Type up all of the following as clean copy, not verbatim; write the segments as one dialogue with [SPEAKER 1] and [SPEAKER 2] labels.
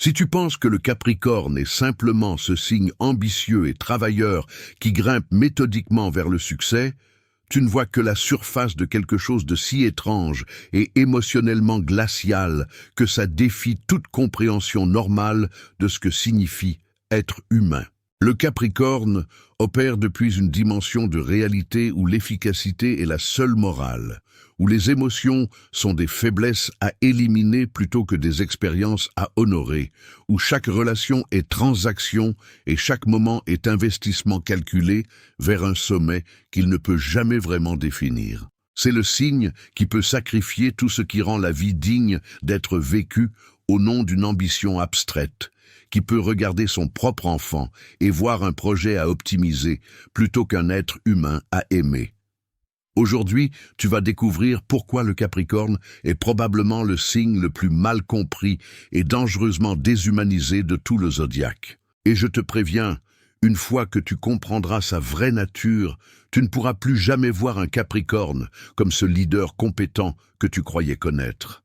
[SPEAKER 1] Si tu penses que le Capricorne est simplement ce signe ambitieux et travailleur qui grimpe méthodiquement vers le succès, tu ne vois que la surface de quelque chose de si étrange et émotionnellement glacial que ça défie toute compréhension normale de ce que signifie être humain. Le Capricorne opère depuis une dimension de réalité où l'efficacité est la seule morale, où les émotions sont des faiblesses à éliminer plutôt que des expériences à honorer, où chaque relation est transaction et chaque moment est investissement calculé vers un sommet qu'il ne peut jamais vraiment définir. C'est le signe qui peut sacrifier tout ce qui rend la vie digne d'être vécue au nom d'une ambition abstraite, qui peut regarder son propre enfant et voir un projet à optimiser plutôt qu'un être humain à aimer. Aujourd'hui, tu vas découvrir pourquoi le Capricorne est probablement le signe le plus mal compris et dangereusement déshumanisé de tout le zodiaque. Et je te préviens, une fois que tu comprendras sa vraie nature, tu ne pourras plus jamais voir un Capricorne comme ce leader compétent que tu croyais connaître.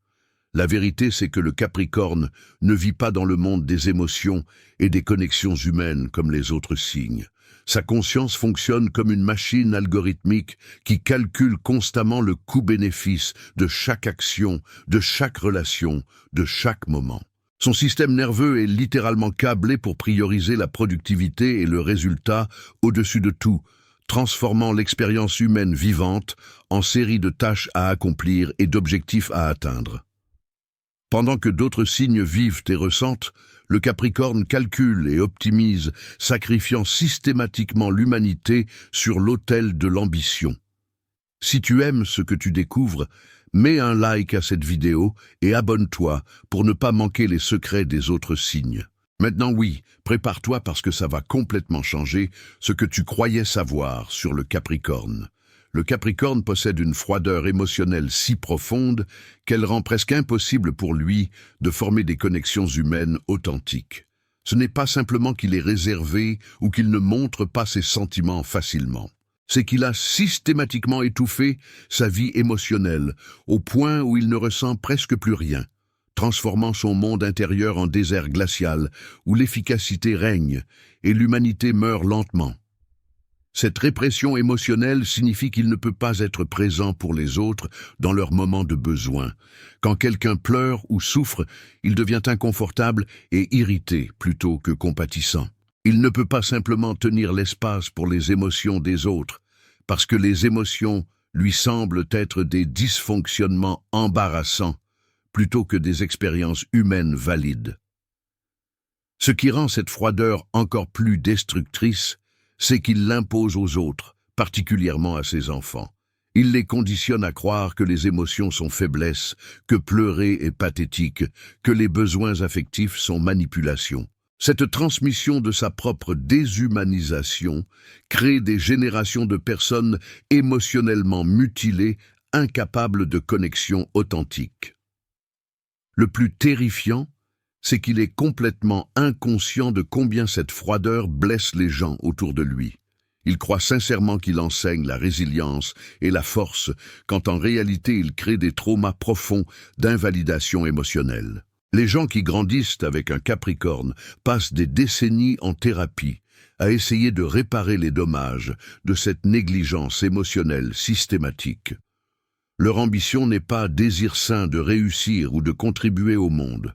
[SPEAKER 1] La vérité, c'est que le Capricorne ne vit pas dans le monde des émotions et des connexions humaines comme les autres signes. Sa conscience fonctionne comme une machine algorithmique qui calcule constamment le coût-bénéfice de chaque action, de chaque relation, de chaque moment. Son système nerveux est littéralement câblé pour prioriser la productivité et le résultat au-dessus de tout, transformant l'expérience humaine vivante en série de tâches à accomplir et d'objectifs à atteindre. Pendant que d'autres signes vivent et ressentent, le Capricorne calcule et optimise, sacrifiant systématiquement l'humanité sur l'autel de l'ambition. Si tu aimes ce que tu découvres, mets un like à cette vidéo et abonne-toi pour ne pas manquer les secrets des autres signes. Maintenant oui, prépare-toi parce que ça va complètement changer ce que tu croyais savoir sur le Capricorne. Le Capricorne possède une froideur émotionnelle si profonde qu'elle rend presque impossible pour lui de former des connexions humaines authentiques. Ce n'est pas simplement qu'il est réservé ou qu'il ne montre pas ses sentiments facilement. C'est qu'il a systématiquement étouffé sa vie émotionnelle au point où il ne ressent presque plus rien, transformant son monde intérieur en désert glacial où l'efficacité règne et l'humanité meurt lentement. Cette répression émotionnelle signifie qu'il ne peut pas être présent pour les autres dans leurs moments de besoin. Quand quelqu'un pleure ou souffre, il devient inconfortable et irrité plutôt que compatissant. Il ne peut pas simplement tenir l'espace pour les émotions des autres, parce que les émotions lui semblent être des dysfonctionnements embarrassants plutôt que des expériences humaines valides. Ce qui rend cette froideur encore plus destructrice, c'est qu'il l'impose aux autres, particulièrement à ses enfants. Il les conditionne à croire que les émotions sont faiblesses, que pleurer est pathétique, que les besoins affectifs sont manipulation. Cette transmission de sa propre déshumanisation crée des générations de personnes émotionnellement mutilées, incapables de connexion authentique. Le plus terrifiant, c'est qu'il est complètement inconscient de combien cette froideur blesse les gens autour de lui. Il croit sincèrement qu'il enseigne la résilience et la force, quand en réalité il crée des traumas profonds d'invalidation émotionnelle. Les gens qui grandissent avec un Capricorne passent des décennies en thérapie, à essayer de réparer les dommages de cette négligence émotionnelle systématique. Leur ambition n'est pas désir sain de réussir ou de contribuer au monde.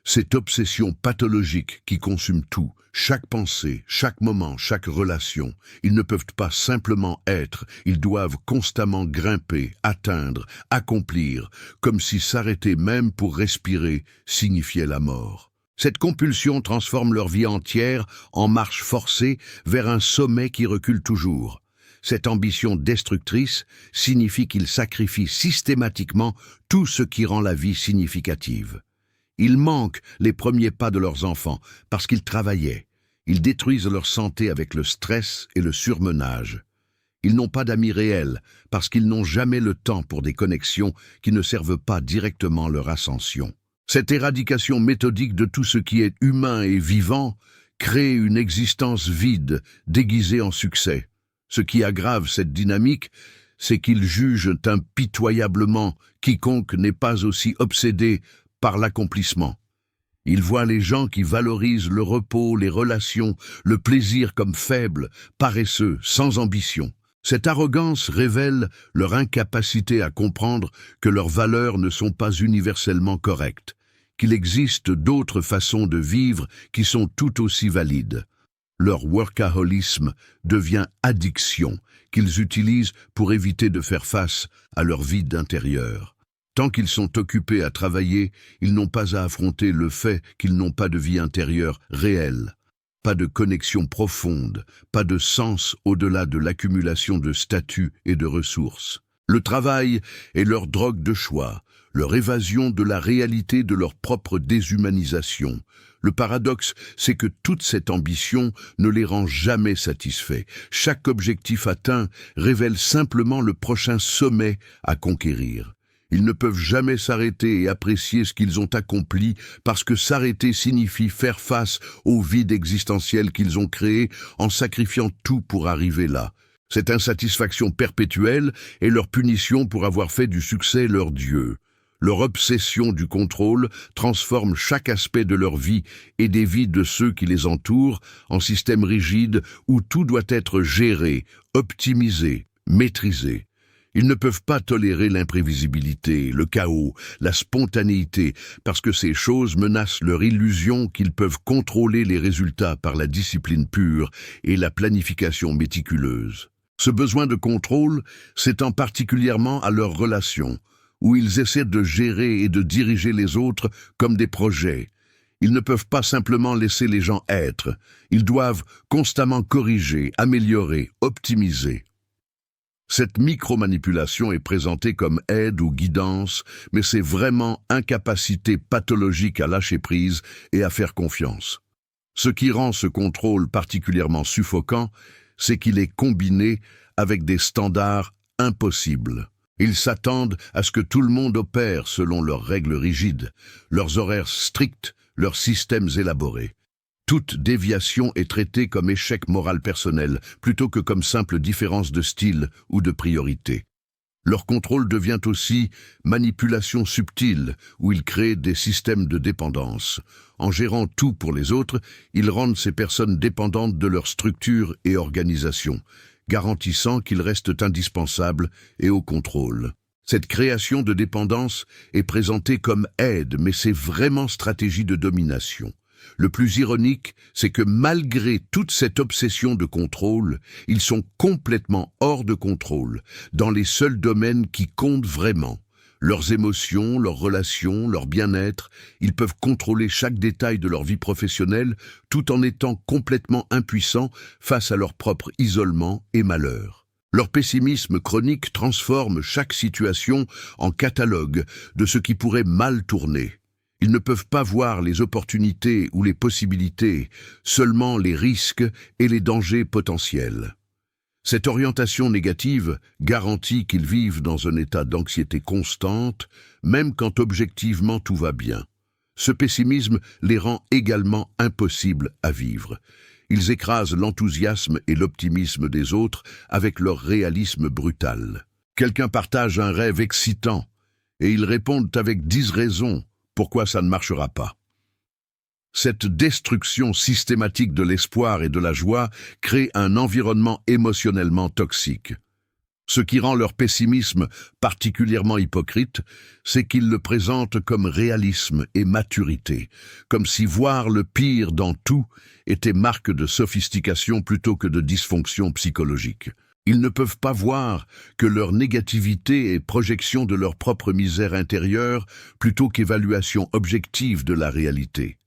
[SPEAKER 1] Cette obsession pathologique qui consume tout, chaque pensée, chaque moment, chaque relation. Ils ne peuvent pas simplement être, ils doivent constamment grimper, atteindre, accomplir, comme si s'arrêter même pour respirer signifiait la mort. Cette compulsion transforme leur vie entière en marche forcée vers un sommet qui recule toujours. Cette ambition destructrice signifie qu'ils sacrifient systématiquement tout ce qui rend la vie significative. Ils manquent les premiers pas de leurs enfants parce qu'ils travaillaient. Ils détruisent leur santé avec le stress et le surmenage. Ils n'ont pas d'amis réels parce qu'ils n'ont jamais le temps pour des connexions qui ne servent pas directement leur ascension. Cette éradication méthodique de tout ce qui est humain et vivant crée une existence vide, déguisée en succès. Ce qui aggrave cette dynamique, c'est qu'ils jugent impitoyablement quiconque n'est pas aussi obsédé par l'accomplissement. Ils voient les gens qui valorisent le repos, les relations, le plaisir comme faibles, paresseux, sans ambition. Cette arrogance révèle leur incapacité à comprendre que leurs valeurs ne sont pas universellement correctes, qu'il existe d'autres façons de vivre qui sont tout aussi valides. Leur workaholisme devient addiction, qu'ils utilisent pour éviter de faire face à leur vide intérieur. Tant qu'ils sont occupés à travailler, ils n'ont pas à affronter le fait qu'ils n'ont pas de vie intérieure réelle, pas de connexion profonde, pas de sens au-delà de l'accumulation de statuts et de ressources. Le travail est leur drogue de choix, leur évasion de la réalité de leur propre déshumanisation. Le paradoxe, c'est que toute cette ambition ne les rend jamais satisfaits. Chaque objectif atteint révèle simplement le prochain sommet à conquérir. Ils ne peuvent jamais s'arrêter et apprécier ce qu'ils ont accompli parce que s'arrêter signifie faire face au vide existentiel qu'ils ont créé en sacrifiant tout pour arriver là. Cette insatisfaction perpétuelle est leur punition pour avoir fait du succès leur Dieu. Leur obsession du contrôle transforme chaque aspect de leur vie et des vies de ceux qui les entourent en système rigide où tout doit être géré, optimisé, maîtrisé. Ils ne peuvent pas tolérer l'imprévisibilité, le chaos, la spontanéité, parce que ces choses menacent leur illusion qu'ils peuvent contrôler les résultats par la discipline pure et la planification méticuleuse. Ce besoin de contrôle s'étend particulièrement à leurs relations, où ils essaient de gérer et de diriger les autres comme des projets. Ils ne peuvent pas simplement laisser les gens être, ils doivent constamment corriger, améliorer, optimiser. Cette micromanipulation est présentée comme aide ou guidance, mais c'est vraiment incapacité pathologique à lâcher prise et à faire confiance. Ce qui rend ce contrôle particulièrement suffocant, c'est qu'il est combiné avec des standards impossibles. Ils s'attendent à ce que tout le monde opère selon leurs règles rigides, leurs horaires stricts, leurs systèmes élaborés. Toute déviation est traitée comme échec moral personnel, plutôt que comme simple différence de style ou de priorité. Leur contrôle devient aussi manipulation subtile, où ils créent des systèmes de dépendance. En gérant tout pour les autres, ils rendent ces personnes dépendantes de leur structure et organisation, garantissant qu'ils restent indispensables et au contrôle. Cette création de dépendance est présentée comme aide, mais c'est vraiment stratégie de domination. Le plus ironique, c'est que malgré toute cette obsession de contrôle, ils sont complètement hors de contrôle, dans les seuls domaines qui comptent vraiment. Leurs émotions, leurs relations, leur bien-être, ils peuvent contrôler chaque détail de leur vie professionnelle tout en étant complètement impuissants face à leur propre isolement et malheur. Leur pessimisme chronique transforme chaque situation en catalogue de ce qui pourrait mal tourner. Ils ne peuvent pas voir les opportunités ou les possibilités, seulement les risques et les dangers potentiels. Cette orientation négative garantit qu'ils vivent dans un état d'anxiété constante, même quand objectivement tout va bien. Ce pessimisme les rend également impossibles à vivre. Ils écrasent l'enthousiasme et l'optimisme des autres avec leur réalisme brutal. Quelqu'un partage un rêve excitant, et ils répondent avec 10 raisons pourquoi ça ne marchera pas. Cette destruction systématique de l'espoir et de la joie crée un environnement émotionnellement toxique. Ce qui rend leur pessimisme particulièrement hypocrite, c'est qu'ils le présentent comme réalisme et maturité, comme si voir le pire dans tout était marque de sophistication plutôt que de dysfonction psychologique. Ils ne peuvent pas voir que leur négativité est projection de leur propre misère intérieure plutôt qu'évaluation objective de la réalité.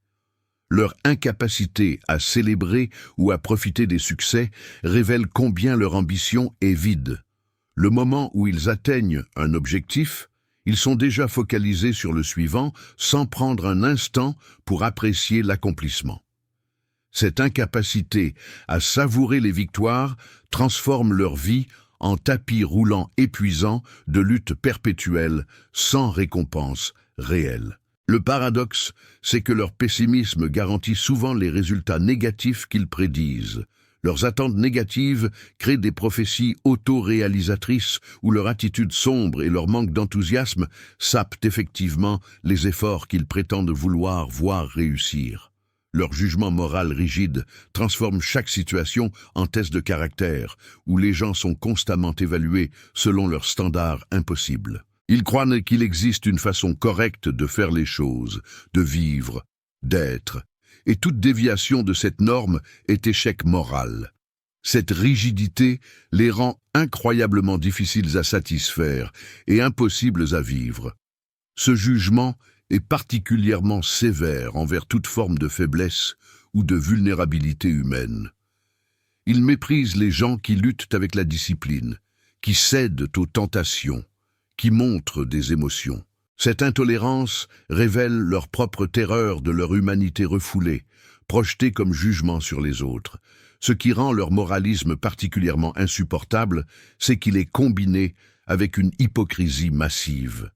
[SPEAKER 1] Leur incapacité à célébrer ou à profiter des succès révèle combien leur ambition est vide. Le moment où ils atteignent un objectif, ils sont déjà focalisés sur le suivant sans prendre un instant pour apprécier l'accomplissement. Cette incapacité à savourer les victoires transforme leur vie en tapis roulant épuisant de lutte perpétuelle sans récompense réelle. Le paradoxe, c'est que leur pessimisme garantit souvent les résultats négatifs qu'ils prédisent. Leurs attentes négatives créent des prophéties auto-réalisatrices où leur attitude sombre et leur manque d'enthousiasme sapent effectivement les efforts qu'ils prétendent vouloir voir réussir. Leur jugement moral rigide transforme chaque situation en test de caractère, où les gens sont constamment évalués selon leurs standards impossibles. Ils croient qu'il existe une façon correcte de faire les choses, de vivre, d'être, et toute déviation de cette norme est échec moral. Cette rigidité les rend incroyablement difficiles à satisfaire et impossibles à vivre. Ce jugement est particulièrement sévère envers toute forme de faiblesse ou de vulnérabilité humaine. Il méprise les gens qui luttent avec la discipline, qui cèdent aux tentations, qui montrent des émotions. Cette intolérance révèle leur propre terreur de leur humanité refoulée, projetée comme jugement sur les autres. Ce qui rend leur moralisme particulièrement insupportable, c'est qu'il est combiné avec une hypocrisie massive.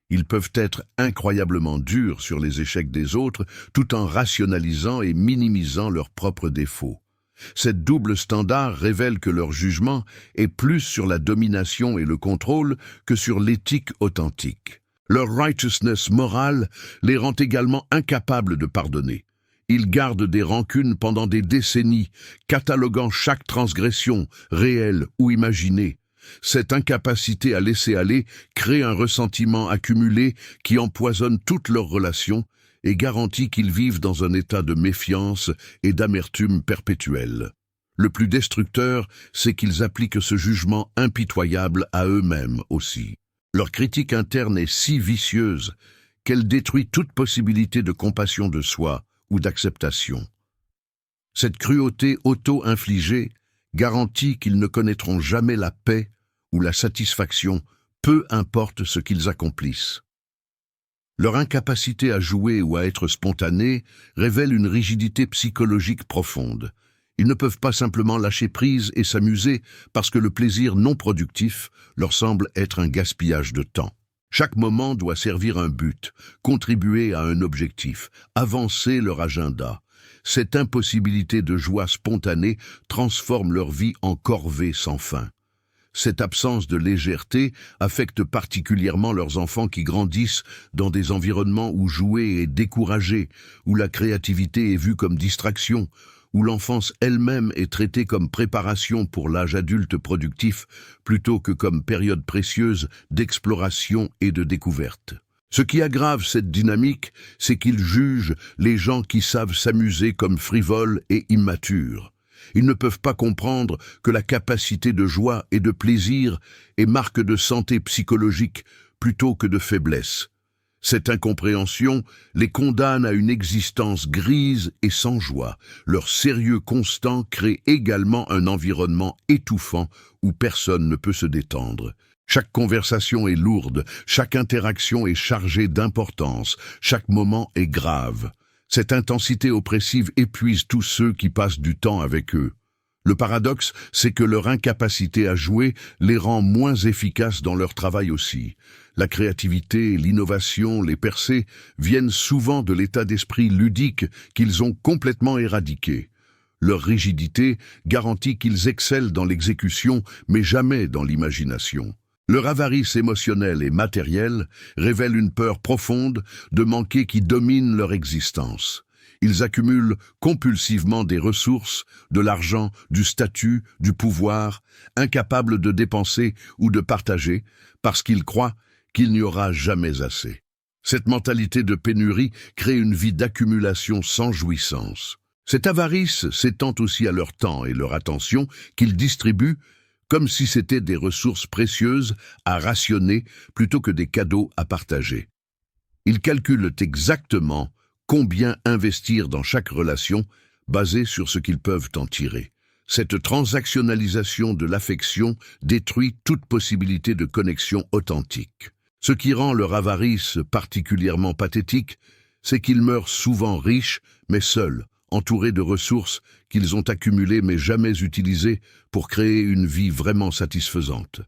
[SPEAKER 1] Ils peuvent être incroyablement durs sur les échecs des autres, tout en rationalisant et minimisant leurs propres défauts. Cette double standard révèle que leur jugement est plus sur la domination et le contrôle que sur l'éthique authentique. Leur righteousness morale les rend également incapables de pardonner. Ils gardent des rancunes pendant des décennies, cataloguant chaque transgression, réelle ou imaginée. Cette incapacité à laisser aller crée un ressentiment accumulé qui empoisonne toutes leurs relations et garantit qu'ils vivent dans un état de méfiance et d'amertume perpétuelle. Le plus destructeur, c'est qu'ils appliquent ce jugement impitoyable à eux-mêmes aussi. Leur critique interne est si vicieuse qu'elle détruit toute possibilité de compassion de soi ou d'acceptation. Cette cruauté auto-infligée garantit qu'ils ne connaîtront jamais la paix ou la satisfaction, peu importe ce qu'ils accomplissent. Leur incapacité à jouer ou à être spontanés révèle une rigidité psychologique profonde. Ils ne peuvent pas simplement lâcher prise et s'amuser parce que le plaisir non productif leur semble être un gaspillage de temps. Chaque moment doit servir un but, contribuer à un objectif, avancer leur agenda. Cette impossibilité de joie spontanée transforme leur vie en corvée sans fin. Cette absence de légèreté affecte particulièrement leurs enfants qui grandissent dans des environnements où jouer est découragé, où la créativité est vue comme distraction, où l'enfance elle-même est traitée comme préparation pour l'âge adulte productif plutôt que comme période précieuse d'exploration et de découverte. Ce qui aggrave cette dynamique, c'est qu'ils jugent les gens qui savent s'amuser comme frivoles et immatures. Ils ne peuvent pas comprendre que la capacité de joie et de plaisir est marque de santé psychologique plutôt que de faiblesse. Cette incompréhension les condamne à une existence grise et sans joie. Leur sérieux constant crée également un environnement étouffant où personne ne peut se détendre. Chaque conversation est lourde, chaque interaction est chargée d'importance, chaque moment est grave. Cette intensité oppressive épuise tous ceux qui passent du temps avec eux. Le paradoxe, c'est que leur incapacité à jouer les rend moins efficaces dans leur travail aussi. La créativité, l'innovation, les percées viennent souvent de l'état d'esprit ludique qu'ils ont complètement éradiqué. Leur rigidité garantit qu'ils excellent dans l'exécution, mais jamais dans l'imagination. Leur avarice émotionnelle et matérielle révèle une peur profonde de manquer qui domine leur existence. Ils accumulent compulsivement des ressources, de l'argent, du statut, du pouvoir, incapables de dépenser ou de partager, parce qu'ils croient qu'il n'y aura jamais assez. Cette mentalité de pénurie crée une vie d'accumulation sans jouissance. Cette avarice s'étend aussi à leur temps et leur attention qu'ils distribuent comme si c'était des ressources précieuses à rationner plutôt que des cadeaux à partager. Ils calculent exactement combien investir dans chaque relation basée sur ce qu'ils peuvent en tirer. Cette transactionnalisation de l'affection détruit toute possibilité de connexion authentique. Ce qui rend leur avarice particulièrement pathétique, c'est qu'ils meurent souvent riches, mais seuls, entourés de ressources qu'ils ont accumulées mais jamais utilisées pour créer une vie vraiment satisfaisante.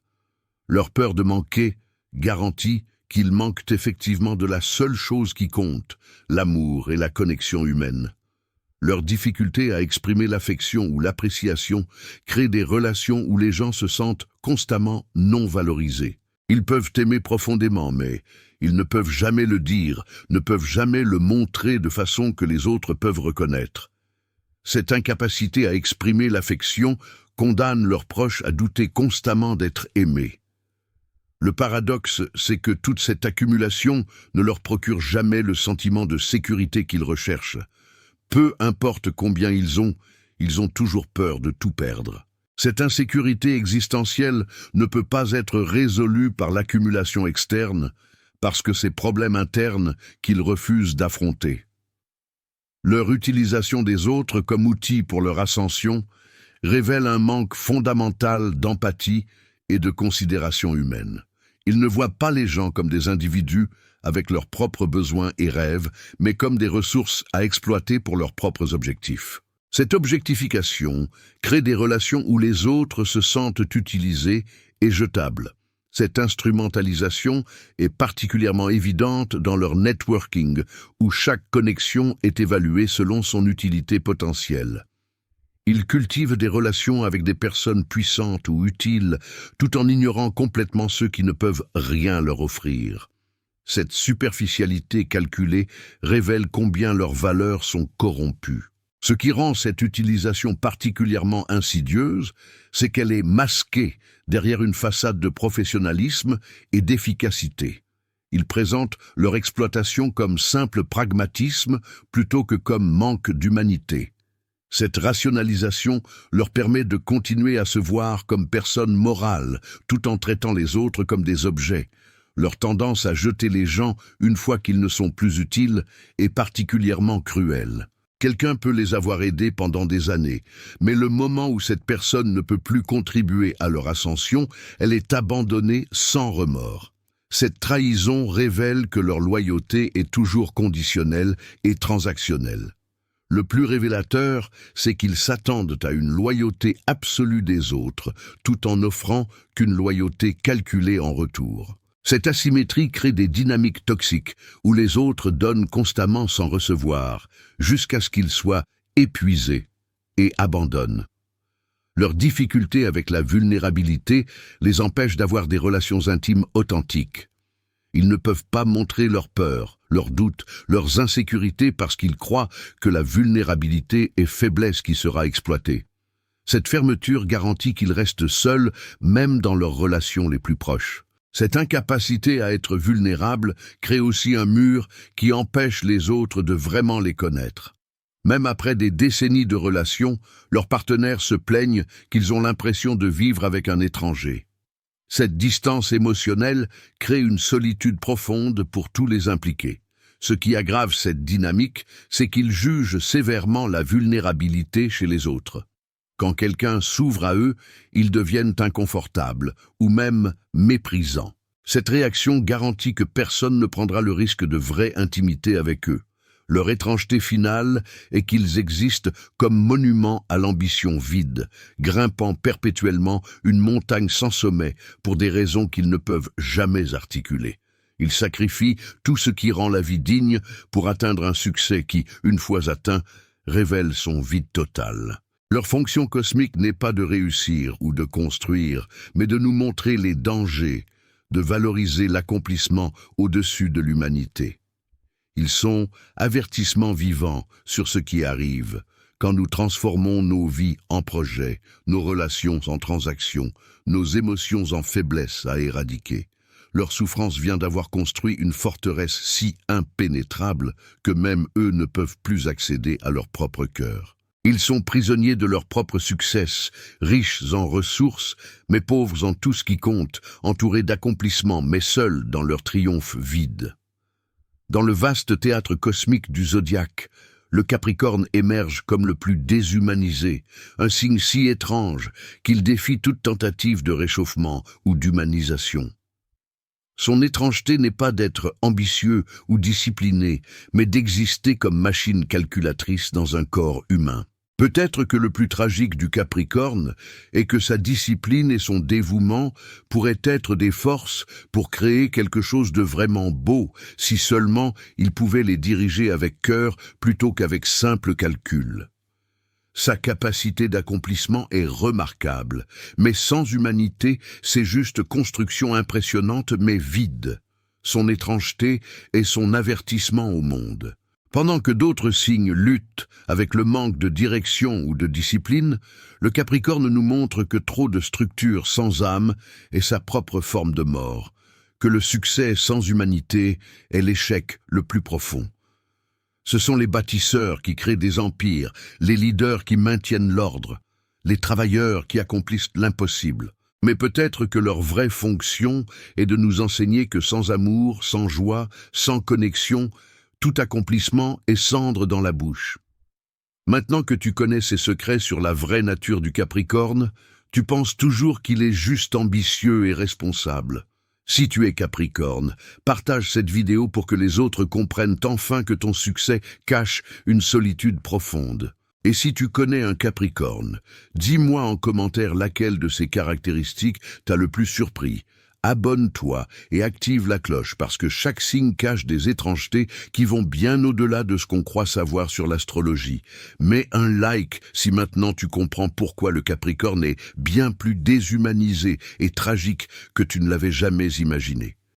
[SPEAKER 1] Leur peur de manquer garantit qu'ils manquent effectivement de la seule chose qui compte, l'amour et la connexion humaine. Leur difficulté à exprimer l'affection ou l'appréciation crée des relations où les gens se sentent constamment non valorisés. Ils peuvent aimer profondément, mais ils ne peuvent jamais le dire, ne peuvent jamais le montrer de façon que les autres peuvent reconnaître. Cette incapacité à exprimer l'affection condamne leurs proches à douter constamment d'être aimés. Le paradoxe, c'est que toute cette accumulation ne leur procure jamais le sentiment de sécurité qu'ils recherchent. Peu importe combien ils ont toujours peur de tout perdre. Cette insécurité existentielle ne peut pas être résolue par l'accumulation externe, parce que c'est problèmes internes qu'ils refusent d'affronter. Leur utilisation des autres comme outil pour leur ascension révèle un manque fondamental d'empathie et de considération humaine. Ils ne voient pas les gens comme des individus avec leurs propres besoins et rêves, mais comme des ressources à exploiter pour leurs propres objectifs. Cette objectification crée des relations où les autres se sentent utilisés et jetables. Cette instrumentalisation est particulièrement évidente dans leur networking, où chaque connexion est évaluée selon son utilité potentielle. Ils cultivent des relations avec des personnes puissantes ou utiles, tout en ignorant complètement ceux qui ne peuvent rien leur offrir. Cette superficialité calculée révèle combien leurs valeurs sont corrompues. Ce qui rend cette utilisation particulièrement insidieuse, c'est qu'elle est masquée derrière une façade de professionnalisme et d'efficacité. Ils présentent leur exploitation comme simple pragmatisme plutôt que comme manque d'humanité. Cette rationalisation leur permet de continuer à se voir comme personnes morales, tout en traitant les autres comme des objets. Leur tendance à jeter les gens une fois qu'ils ne sont plus utiles est particulièrement cruelle. Quelqu'un peut les avoir aidés pendant des années, mais le moment où cette personne ne peut plus contribuer à leur ascension, elle est abandonnée sans remords. Cette trahison révèle que leur loyauté est toujours conditionnelle et transactionnelle. Le plus révélateur, c'est qu'ils s'attendent à une loyauté absolue des autres, tout en n'offrant qu'une loyauté calculée en retour. Cette asymétrie crée des dynamiques toxiques, où les autres donnent constamment sans recevoir, jusqu'à ce qu'ils soient épuisés et abandonnent. Leur difficulté avec la vulnérabilité les empêche d'avoir des relations intimes authentiques. Ils ne peuvent pas montrer leurs peurs, leurs doutes, leurs insécurités parce qu'ils croient que la vulnérabilité est faiblesse qui sera exploitée. Cette fermeture garantit qu'ils restent seuls, même dans leurs relations les plus proches. Cette incapacité à être vulnérable crée aussi un mur qui empêche les autres de vraiment les connaître. Même après des décennies de relations, leurs partenaires se plaignent qu'ils ont l'impression de vivre avec un étranger. Cette distance émotionnelle crée une solitude profonde pour tous les impliqués. Ce qui aggrave cette dynamique, c'est qu'ils jugent sévèrement la vulnérabilité chez les autres. Quand quelqu'un s'ouvre à eux, ils deviennent inconfortables ou même méprisants. Cette réaction garantit que personne ne prendra le risque de vraie intimité avec eux. Leur étrangeté finale est qu'ils existent comme monuments à l'ambition vide, grimpant perpétuellement une montagne sans sommet pour des raisons qu'ils ne peuvent jamais articuler. Ils sacrifient tout ce qui rend la vie digne pour atteindre un succès qui, une fois atteint, révèle son vide total. Leur fonction cosmique n'est pas de réussir ou de construire, mais de nous montrer les dangers, de valoriser l'accomplissement au-dessus de l'humanité. Ils sont avertissements vivants sur ce qui arrive, quand nous transformons nos vies en projets, nos relations en transactions, nos émotions en faiblesses à éradiquer. Leur souffrance vient d'avoir construit une forteresse si impénétrable que même eux ne peuvent plus accéder à leur propre cœur. Ils sont prisonniers de leur propre succès, riches en ressources, mais pauvres en tout ce qui compte, entourés d'accomplissements, mais seuls dans leur triomphe vide. Dans le vaste théâtre cosmique du zodiaque, le Capricorne émerge comme le plus déshumanisé, un signe si étrange qu'il défie toute tentative de réchauffement ou d'humanisation. Son étrangeté n'est pas d'être ambitieux ou discipliné, mais d'exister comme machine calculatrice dans un corps humain. Peut-être que le plus tragique du Capricorne est que sa discipline et son dévouement pourraient être des forces pour créer quelque chose de vraiment beau, si seulement il pouvait les diriger avec cœur plutôt qu'avec simple calcul. Sa capacité d'accomplissement est remarquable, mais sans humanité, c'est juste construction impressionnante mais vide. Son étrangeté est son avertissement au monde. Pendant que d'autres signes luttent avec le manque de direction ou de discipline, le Capricorne nous montre que trop de structures sans âme est sa propre forme de mort, que le succès sans humanité est l'échec le plus profond. Ce sont les bâtisseurs qui créent des empires, les leaders qui maintiennent l'ordre, les travailleurs qui accomplissent l'impossible. Mais peut-être que leur vraie fonction est de nous enseigner que sans amour, sans joie, sans connexion, tout accomplissement est cendre dans la bouche. Maintenant que tu connais ces secrets sur la vraie nature du Capricorne, tu penses toujours qu'il est juste ambitieux et responsable. Si tu es Capricorne, partage cette vidéo pour que les autres comprennent enfin que ton succès cache une solitude profonde. Et si tu connais un Capricorne, dis-moi en commentaire laquelle de ces caractéristiques t'a le plus surpris. Abonne-toi et active la cloche parce que chaque signe cache des étrangetés qui vont bien au-delà de ce qu'on croit savoir sur l'astrologie. Mets un like si maintenant tu comprends pourquoi le Capricorne est bien plus déshumanisé et tragique que tu ne l'avais jamais imaginé.